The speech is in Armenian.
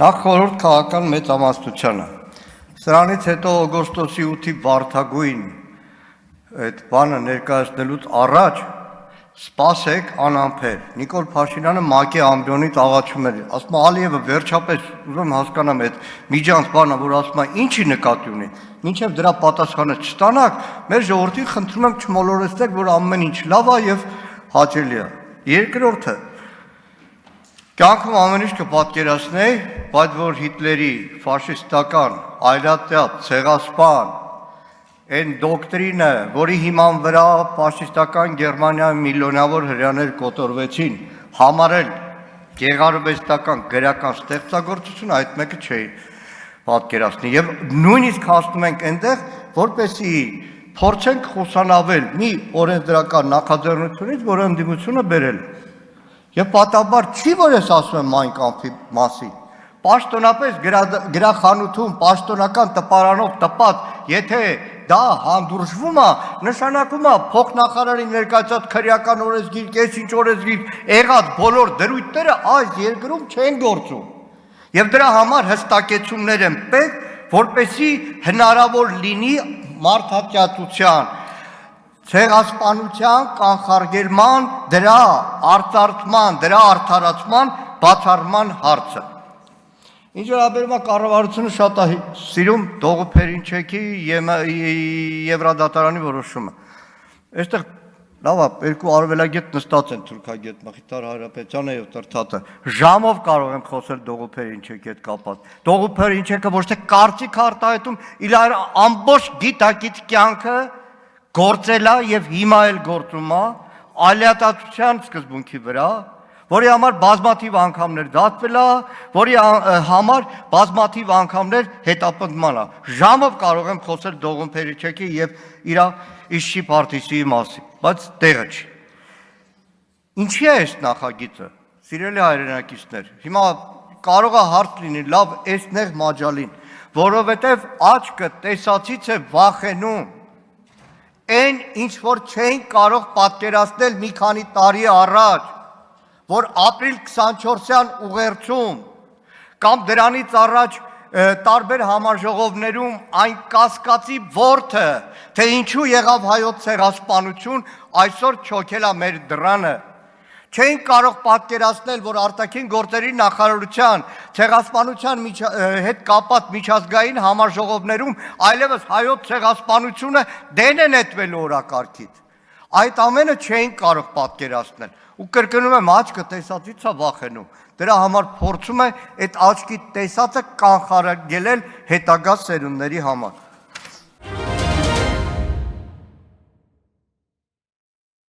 Նախ խորհուրդ քաղաքական մեծամասնությանը։ Սրանից հետո օգոստոսի 8-ի վարդագույն այդ բանը ներկայացնելուց առաջ սպասեք անամփեր։ Նիկոլ Փաշինյանը ՄԱԿ-ի ամբիոնից աղաչում էր, ասում է Ալիևը վերջապես ուզում հասկանամ այդ միջանց բանը, որ ասում է ինչի նկատի ունի, մինչև դրա պատասխանը չստանաք, մեր ժողովրդին խնդրում եմ չմոլորեցնեք, որ ամեն ինչ լավ է եւ հաճելի է։ Երկրորդը կյանքում ամեն ինչ կպատկերացնեի, բայց որ Հիտլերի ֆաշիստական, այլատյատ, ցեղասպան, այն դոկտրինը, որի հիման վրա ֆաշիստական Գերմանիայում միլիոնավոր հրեաներ կոտորվեցին, համարել գեղարվեստական գրական ստեղծագործություն, այդ մեկը չէի պատկերացնի։ Եվ նույնիսկ հասնում ենք այնտեղ, որպեսզի փորձենք խուսանավել մի օրենսդրական նախաձեռնությունից, որը ընդդիմությունը բերել է։ Եվ պատահաբար չի, որ ես ասում եմ Մայն Կամփի մասին, պաշտոնապես գրախանութում, պաշտոնական տպարանով տպած, եթե դա հանդուրժվում է, նշանակում է փոխնախարարի ներկայացած քրեական օրենսգիր, կես-ինչ օրենսգիր, եղած բոլոր դրույթները այս երկրում չեն գործում։ Եվ դրա համար հստակեցումներ են պետք, որպեսզի հնարավոր լինի մարդատյացության, ցեղասպանության կանխարգելման, դրա արծարծման, դրա արդարացման բացառման հարցը։ Ինչ վերաբերում է կառավարությունը շատ է սիրում Դողոփերինչեքի Եվրադատարանի որոշումը։ Այստեղ լավ է, երկու արևելագետ նստած են թուրքագետ Մխիթար Հայրապետյանը եւ Տրթատը։ Ժամով կարող եմ խոսել Դողոփերինչեքի հետ կապված։ Դողոփերինչեկը ոչ թե կարծիք արտահայտում, իր ամբողջ դիտակից կյանքը գործել է եւ հիմա էլ գործում է ալիատացության սկզբունքի վրա, որի համար բազմաթիվ անգամներ դատվել է, որի համար բազմաթիվ անգամներ հետապնդման է։ Ժամով կարող եմ խոսել Դողոփերինչեկի եւ իր իշի պարտիզի մասին, բայց տեղը չի։ Ինչի է այս նախագիծը, սիրելի հայրենակիցներ, հիմա կարող է հարց լինի, լավ, այս նեղ մաջալին, որովհետեւ աչքը տեսածից է վախենում։ Այն ինչ որ չէին կարող պատկերացնել մի քանի տարի առաջ, որ ապրիլ 24-յան ուղերձում կամ դրանից առաջ տարբեր համաժողովներում այն կասկածի ворթը, թե ինչու եղավ հայոց ցեղասպանություն, այսօր չոքել է մեր դռանը։ Չէին կարող պատկերացնել, որ արտաքին գործերի նախարարության ցեղասպանության հետ կապված միջազգային համաժողովներում այլևս հայոց ցեղասպանությունը դեն է նետվելու օրակարգից։ Այդ ամենը չէին կարող պատկերացնել։ Ու կրկնում եմ, աչքը տեսածից է վախենում։ Դրա համար փորձում է այդ աչքի տեսածը կանխարգելել հետագա սերունդների համար։